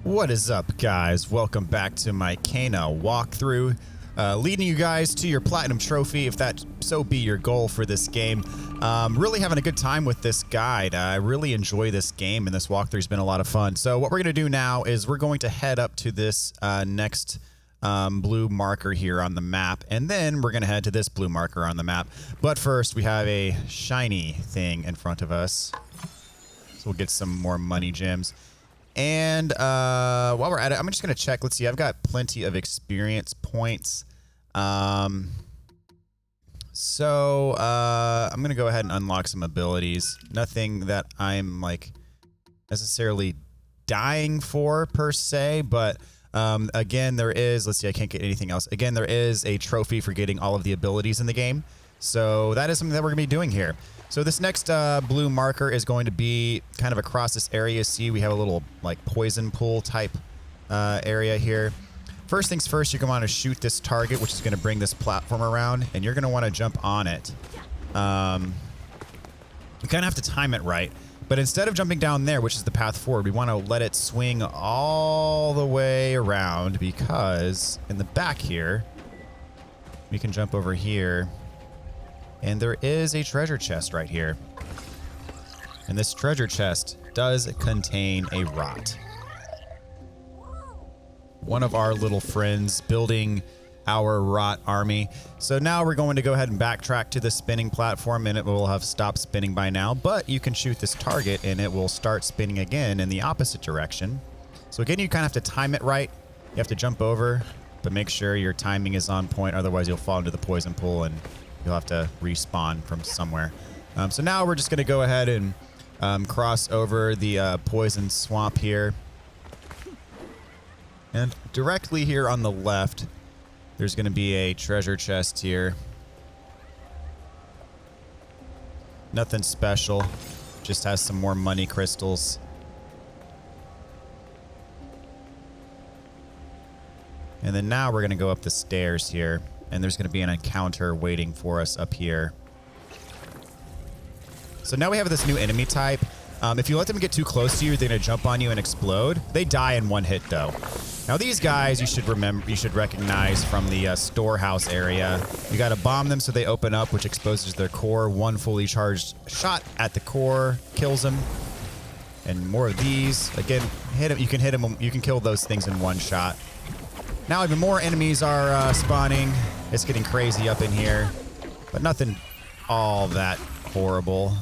What is up, guys? Welcome back to my Kana walkthrough, leading you guys to your platinum trophy, if that so be your goal for this game. Really having a good time with this guide. I really enjoy this game, and this walkthrough has been a lot of fun. So what we're going to do now is we're going to head up to this next blue marker here on the map, and then we're going to head to this blue marker on the map. But first, we have a shiny thing in front of us. So we'll get some more money gems. And while we're at it, I'm just going to check. Let's see. I've got plenty of experience points. So I'm going to go ahead and unlock some abilities. Nothing that I'm like necessarily dying for per se, but again, there is, let's see, I can't get anything else. Again, there is a trophy for getting all of the abilities in the game. So that is something that we're going to be doing here. So this next blue marker is going to be kind of across this area. See, we have a little like poison pool type area here. First things first, you're going to want to shoot this target, which is going to bring this platform around, and you're going to want to jump on it. You kind of have to time it right. But instead of jumping down there, which is the path forward, we want to let it swing all the way around, because in the back here, we can jump over here. And there is a treasure chest right here. And this treasure chest does contain a rot. One of our little friends building our rot army. So now we're going to go ahead and backtrack to the spinning platform, and it will have stopped spinning by now. But you can shoot this target and it will start spinning again in the opposite direction. So again, you kind of have to time it right. You have to jump over, but make sure your timing is on point. Otherwise, you'll fall into the poison pool and you'll have to respawn from somewhere. So now we're just going to go ahead and cross over the poison swamp here. And directly here on the left, there's going to be a treasure chest here. Nothing special. Just has some more money crystals. And then now we're going to go up the stairs here. And there's going to be an encounter waiting for us up here. So now we have this new enemy type. If you let them get too close to you, they're going to jump on you and explode. They die in one hit, though. Now these guys, you should recognize from the storehouse area. You got to bomb them so they open up, which exposes their core. One fully charged shot at the core kills them. And more of these. Again, hit them. You can hit them. You can kill those things in one shot. Now even more enemies are spawning. It's getting crazy up in here, but nothing all that horrible.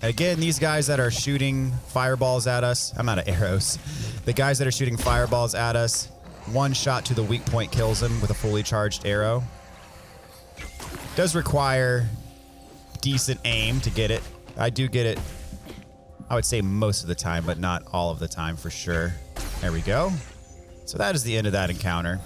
Again, these guys that are shooting fireballs at us, I'm out of arrows. The guys that are shooting fireballs at us, one shot to the weak point kills them with a fully charged arrow. Does require decent aim to get it. I do get it, I would say most of the time, but not all of the time for sure. There we go. So that is the end of that encounter.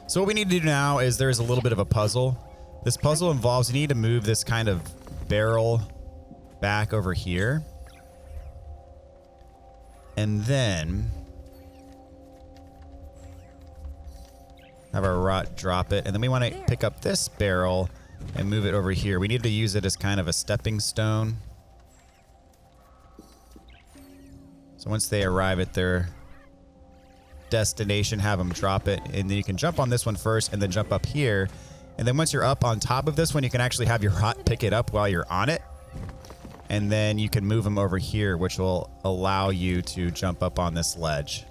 So what we need to do now is there's a little bit of a puzzle. This puzzle involves you need to move this kind of barrel back over here. And then have our rot drop it. And then we want to pick up this barrel and move it over here. We need to use it as kind of a stepping stone. So once they arrive at their destination, have them drop it, and then you can jump on this one first and then jump up here. And then once you're up on top of this one, you can actually have your rot pick it up while you're on it. And then you can move them over here, which will allow you to jump up on this ledge.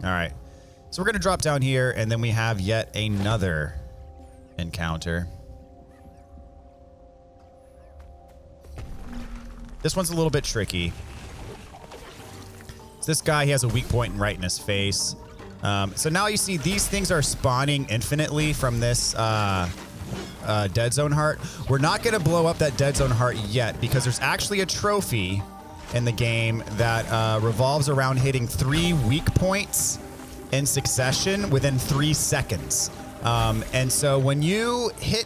All right. So we're going to drop down here, and then we have yet another encounter. This one's a little bit tricky. So this guy, he has a weak point right in his face. So now you see these things are spawning infinitely from this dead zone heart. We're not going to blow up that dead zone heart yet, because there's actually a trophy in the game that revolves around hitting 3 weak points in succession within 3 seconds. And so when you hit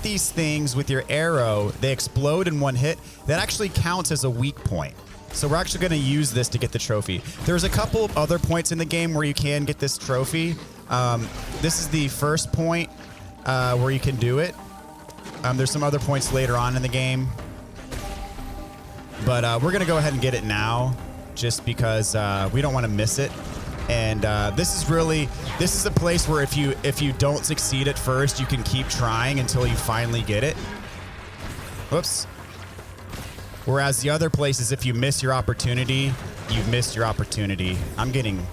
these things with your arrow, they explode in one hit. That actually counts as a weak point. So we're actually going to use this to get the trophy. There's a couple of other points in the game where you can get this trophy. This is the first point where you can do it. There's some other points later on in the game. But we're going to go ahead and get it now just because we don't want to miss it. And this is a place where if you don't succeed at first, you can keep trying until you finally get it. Whoops. Whereas the other places, if you miss your opportunity, you've missed your opportunity. I'm getting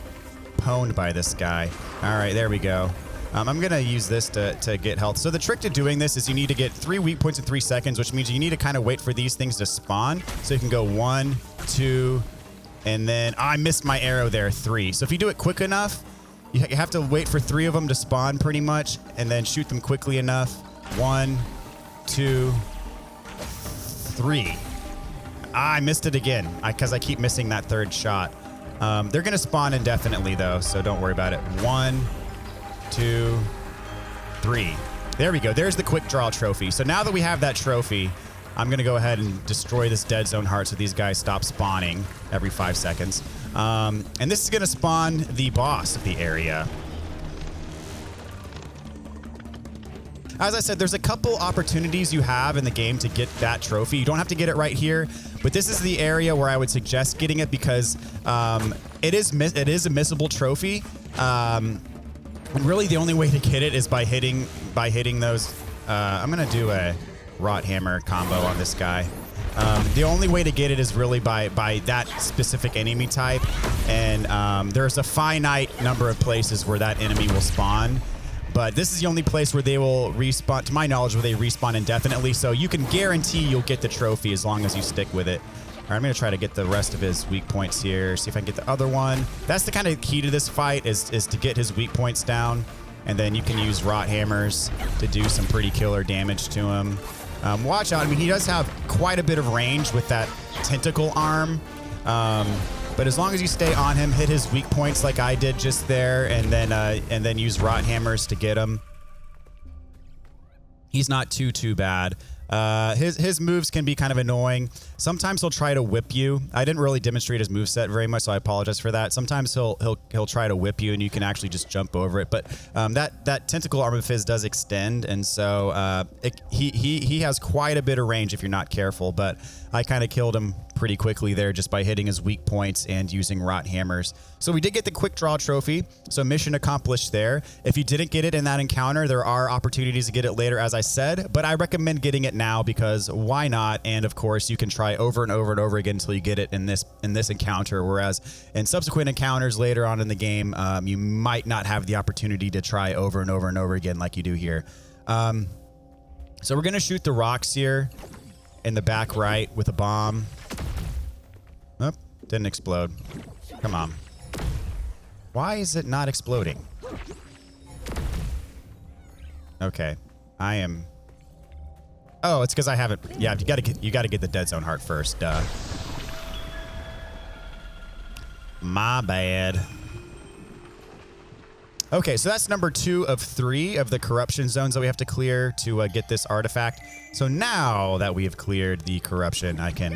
pwned by this guy. All right, there we go. I'm going to use this to get health. So the trick to doing this is you need to get 3 weak points in 3 seconds, which means you need to kind of wait for these things to spawn. So you can go 1, 2, and then I missed my arrow there, 3. So if you do it quick enough, you have to wait for 3 of them to spawn pretty much, and then shoot them quickly enough. 1, 2, 3. I missed it again because I keep missing that 3rd shot. They're going to spawn indefinitely, though, so don't worry about it. 1, 2, 3. There we go. There's the quick draw trophy. So now that we have that trophy, I'm going to go ahead and destroy this dead zone heart so these guys stop spawning every 5 seconds. And this is going to spawn the boss of the area. As I said, there's a couple opportunities you have in the game to get that trophy. You don't have to get it right here, but this is the area where I would suggest getting it because it is a missable trophy. Really, the only way to get it is by hitting those. I'm gonna do a rot hammer combo on this guy. The only way to get it is really by that specific enemy type, and there's a finite number of places where that enemy will spawn. But this is the only place where they will respawn, to my knowledge, where they respawn indefinitely. So you can guarantee you'll get the trophy as long as you stick with it. All right, I'm going to try to get the rest of his weak points here, see if I can get the other one. That's the kind of key to this fight is to get his weak points down. And then you can use rot hammers to do some pretty killer damage to him. Watch out. I mean, he does have quite a bit of range with that tentacle arm. But as long as you stay on him, hit his weak points like I did just there, and then use rot hammers to get him, he's not too bad. His moves can be kind of annoying. Sometimes he'll try to whip you. I didn't really demonstrate his moveset very much, so I apologize for that. Sometimes he'll try to whip you, and you can actually just jump over it. But that tentacle arm of his does extend, and so he has quite a bit of range if you're not careful. But I kind of killed him pretty quickly there just by hitting his weak points and using rot hammers. So we did get the quick draw trophy, so mission accomplished there. If you didn't get it in that encounter, there are opportunities to get it later, as I said, but I recommend getting it now because why not? And of course, you can try over and over and over again until you get it in this encounter, whereas in subsequent encounters later on in the game, you might not have the opportunity to try over and over and over again like you do here. So we're going to shoot the rocks here in the back right with a bomb. Oh, didn't explode. Come on. Why is it not exploding? Okay. I am... Oh, it's because I haven't... Yeah, you gotta get the dead zone heart first. Duh. My bad. Okay, so that's number 2 of 3 of the corruption zones that we have to clear to get this artifact. So now that we have cleared the corruption, I can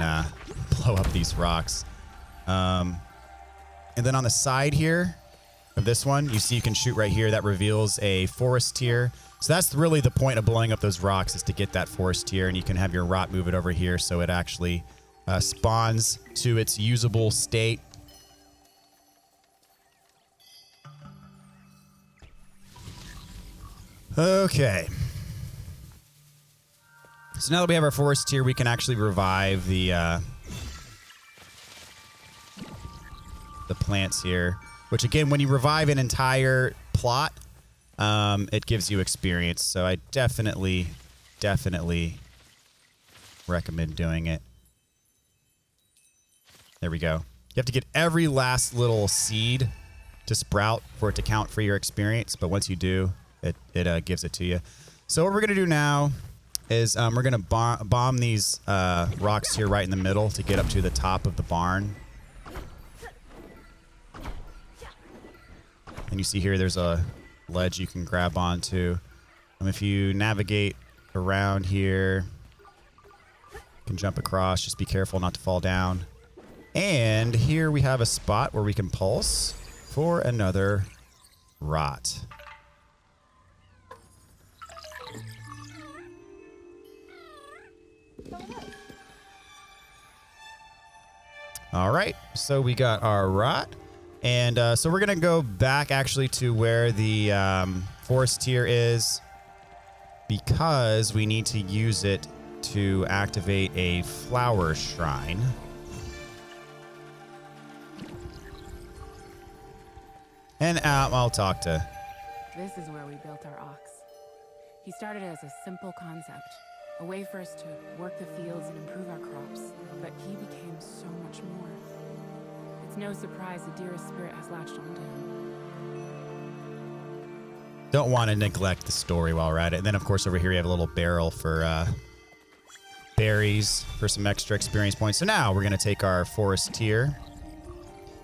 blow up these rocks. And then on the side here of this one, you see you can shoot right here. That reveals a forest tier. So that's really the point of blowing up those rocks, is to get that forest tier, and you can have your rot move it over here so it actually spawns to its usable state. Okay. So now that we have our forest tier, we can actually revive the plants here, which again, when you revive an entire plot, it gives you experience. So I definitely recommend doing it. There we go. You have to get every last little seed to sprout for it to count for your experience, but once you do, it gives it to you. So what we're gonna do now is we're gonna bomb these rocks here right in the middle to get up to the top of the barn. And you see here there's a ledge you can grab onto. If you navigate around here, you can jump across. Just be careful not to fall down. And here we have a spot where we can pulse for another rot. All right, so we got our rot. And so we're going to go back actually to where the forest tier is because we need to use it to activate a flower shrine. And I'll talk to... This is where we built our ox. He started as a simple concept, a way for us to work the fields and improve our crops, but he became so much more. It's no surprise Adira's spirit has latched onto him. Don't want to neglect the story while we're at it. And then, of course, over here we have a little barrel for berries for some extra experience points. So now we're going to take our forest tier.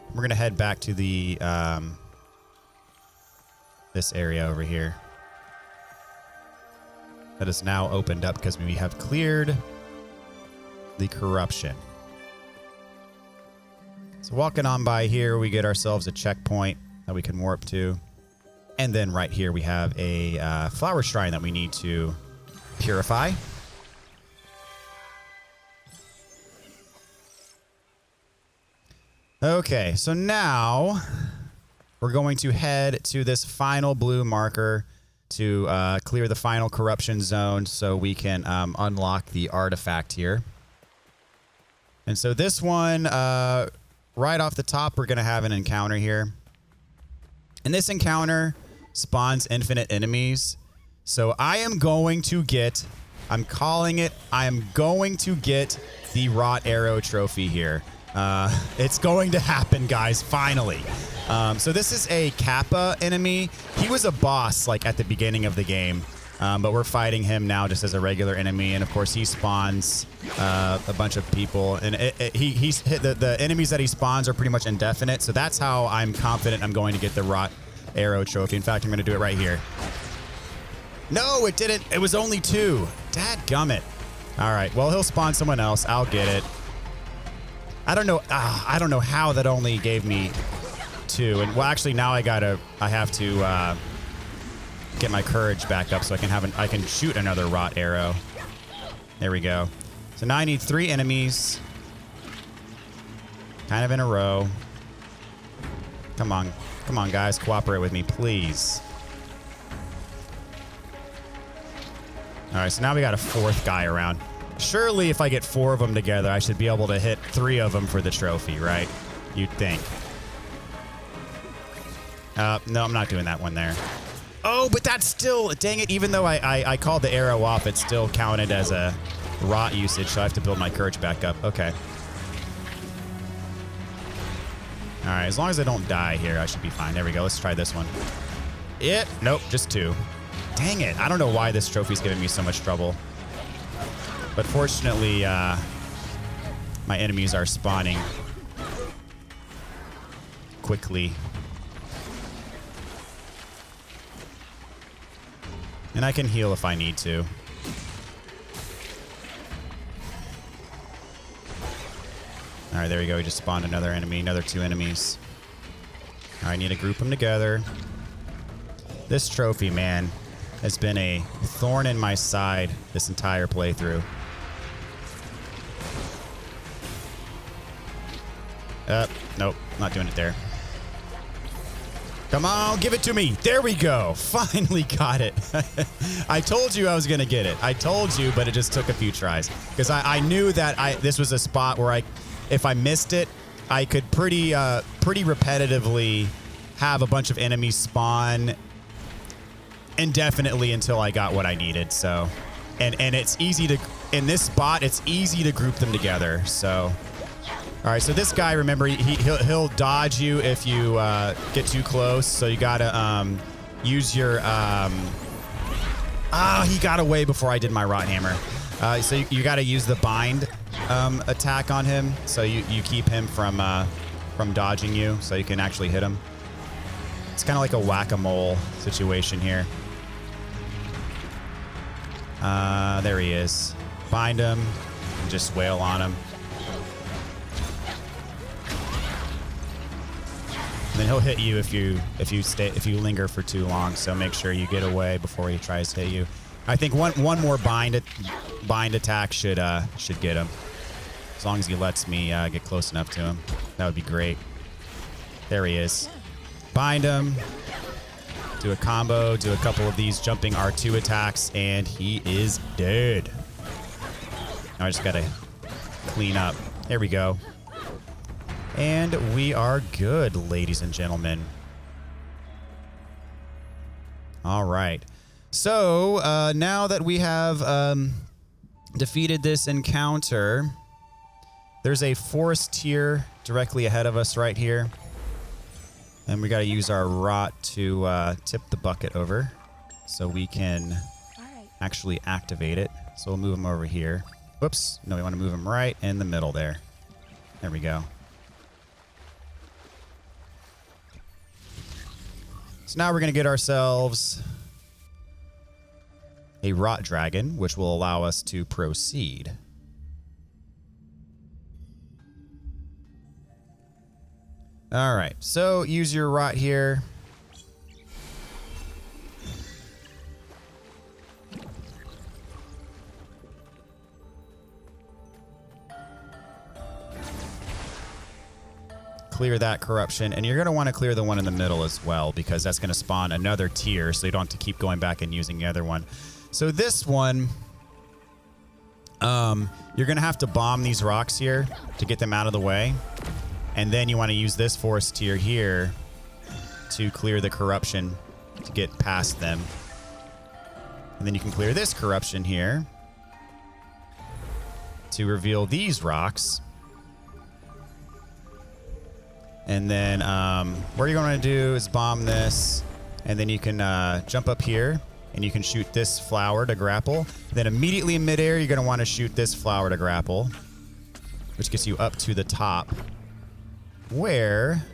We're going to head back to the this area over here. That is now opened up because we have cleared the corruption. So walking on by here, we get ourselves a checkpoint that we can warp to. And then right here, we have a flower shrine that we need to purify. Okay, so now we're going to head to this final blue marker to clear the final corruption zone so we can unlock the artifact here. And so this one, right off the top, we're going to have an encounter here. And this encounter spawns infinite enemies. So I am going to get, I'm calling it, I am going to get the Rot Arrow trophy here. It's going to happen, guys, finally. So this is a Kappa enemy. He was a boss, like, at the beginning of the game. But we're fighting him now just as a regular enemy. And, of course, he spawns a bunch of people. And the enemies that he spawns are pretty much indefinite. So that's how I'm confident I'm going to get the Rot Arrow trophy. In fact, I'm going to do it right here. No, it didn't. It was only 2. Dadgummit. All right. Well, he'll spawn someone else. I'll get it. I don't know how that only gave me 2. And, well, actually, now I have to... get my courage back up so I can shoot another Rot Arrow. There we go. So now I need 3 enemies. Kind of in a row. Come on. Come on, guys. Cooperate with me, please. Alright, so now we got a 4th guy around. Surely if I get 4 of them together, I should be able to hit 3 of them for the trophy, right? You'd think. No, I'm not doing that one there. Oh, but that's still, dang it, even though I called the arrow off, it still counted as a rot usage, so I have to build my courage back up. Okay. All right, as long as I don't die here, I should be fine. There we go. Let's try this one. Nope, just 2. Dang it. I don't know why this trophy's giving me so much trouble. But fortunately, my enemies are spawning quickly. And I can heal if I need to. All right, there we go. We just spawned another enemy, another 2 enemies. All right, I need to group them together. This trophy, man, has been a thorn in my side this entire playthrough. Nope, not doing it there. Come on, give it to me. There we go. Finally got it. I told you I was going to get it. I told you, but it just took a few tries. Because I knew that this was a spot where if I missed it, I could pretty repetitively have a bunch of enemies spawn indefinitely until I got what I needed. So, and it's easy to, in this spot, it's easy to group them together. So... All right, so this guy, remember, he'll dodge you if you get too close. So you gotta use your... he got away before I did my Rot Hammer. So you gotta use the bind attack on him. So you keep him from dodging you, so you can actually hit him. It's kind of like a whack-a-mole situation here. There he is. Bind him and just wail on him. And then he'll hit you if you linger for too long. So make sure you get away before he tries to hit you. I think one more bind attack should get him. As long as he lets me get close enough to him, that would be great. There he is. Bind him. Do a combo. Do a couple of these jumping R2 attacks, and he is dead. Now I just gotta clean up. There we go. And we are good, ladies and gentlemen. All right. So now that we have defeated this encounter, there's a forest tier directly ahead of us right here. And we got to use our rot to tip the bucket over so we can actually activate it. So we'll move him over here. Whoops. No, we want to move him right in the middle there. There we go. So now we're going to get ourselves a rot dragon, which will allow us to proceed. All right, so use your rot here. Clear that corruption, and you're going to want to clear the one in the middle as well, because that's going to spawn another tier, so you don't have to keep going back and using the other one. So this one, you're going to have to bomb these rocks here to get them out of the way. And then you want to use this forest tier here to clear the corruption to get past them. And then you can clear this corruption here to reveal these rocks. And then what you're going to do is bomb this, and then you can jump up here, and you can shoot this flower to grapple. Then immediately in midair, you're going to want to shoot this flower to grapple, which gets you up to the top, where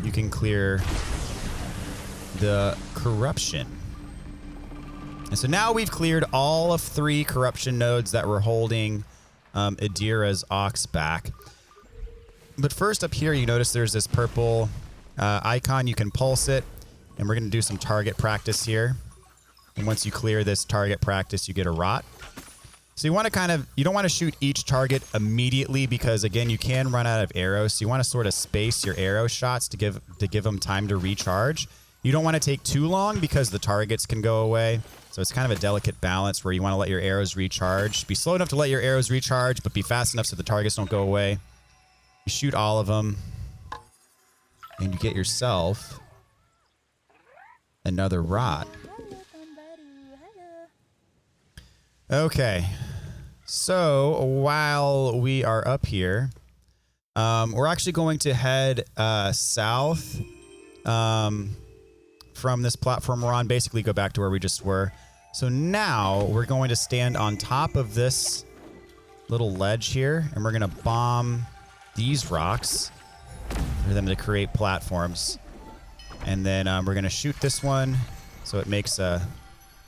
you can clear the corruption. And so now we've cleared all of 3 corruption nodes that were holding Adira's ox back. But first up here, you notice there's this purple icon. You can pulse it, and we're going to do some target practice here. And once you clear this target practice, you get a rot. So you want to you don't want to shoot each target immediately because, again, you can run out of arrows. So you want to sort of space your arrow shots to give them time to recharge. You don't want to take too long because the targets can go away. So it's kind of a delicate balance where you want to let your arrows recharge. Be slow enough to let your arrows recharge, but be fast enough so the targets don't go away. You shoot all of them, and you get yourself another rot. Okay, so while we are up here, we're actually going to head south from this platform we're on, basically go back to where we just were. So now we're going to stand on top of this little ledge here, and we're going to bomb these rocks for them to create platforms. And then we're going to shoot this one so it makes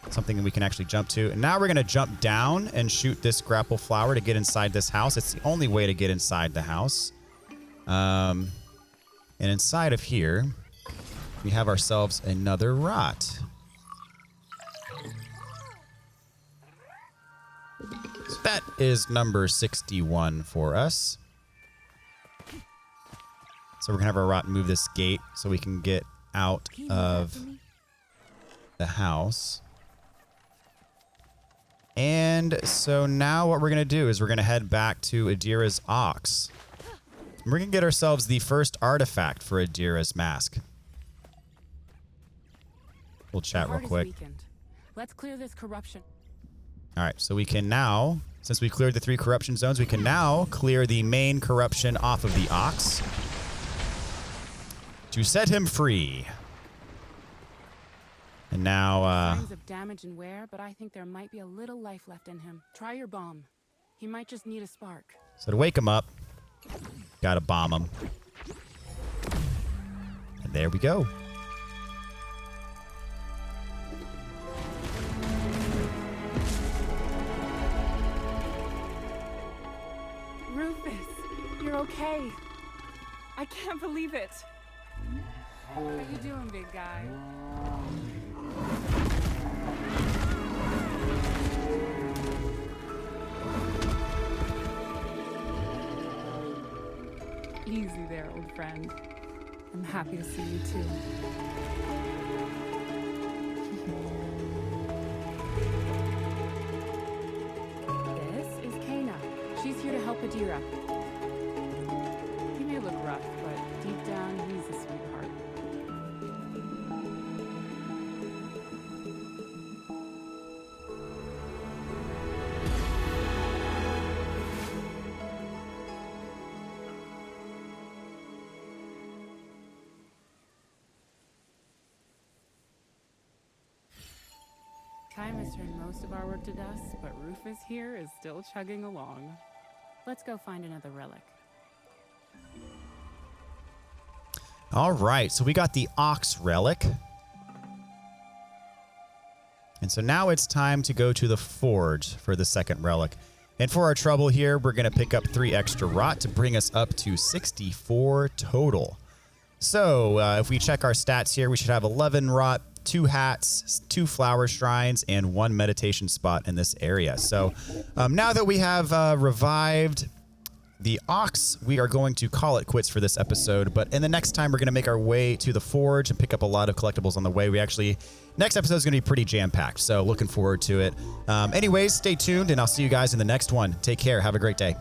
something that we can actually jump to. And now we're going to jump down and shoot this grapple flower to get inside this house. It's the only way to get inside the house. And inside of here, we have ourselves another rot. So that is number 61 for us. So we're going to have our rot move this gate so we can get out of the house. And so now what we're going to do is we're going to head back to Adira's ox. We're going to get ourselves the first artifact for Adira's mask. We'll chat real quick. Let's clear this corruption. All right, so we can now, since we cleared the 3 corruption zones, we can now clear the main corruption off of the ox to set him free. And now, signs of damage and wear, but I think there might be a little life left in him. Try your bomb. He might just need a spark. So to wake him up, gotta bomb him. And there we go. Rufus, you're okay. I can't believe it. How are you doing, big guy? Easy there, old friend. I'm happy to see you too. This is Kana. She's here to help Adira. He may look rough, but deep down, he's a sweetheart. Time has turned most of our work to dust, but Rufus here is still chugging along. Let's go find another relic. All right, so we got the ox relic. And so now it's time to go to the forge for the second relic. And for our trouble here, we're going to pick up 3 extra rot to bring us up to 64 total. So if we check our stats here, we should have 11 rot, 2 hats, 2 flower shrines, and 1 meditation spot in this area. So now that we have revived the ox, we are going to call it quits for this episode. But in the next time, we're going to make our way to the forge and pick up a lot of collectibles on the way. Next episode is going to be pretty jam-packed, so looking forward to it. Anyways, stay tuned, and I'll see you guys in the next one. Take care. Have a great day.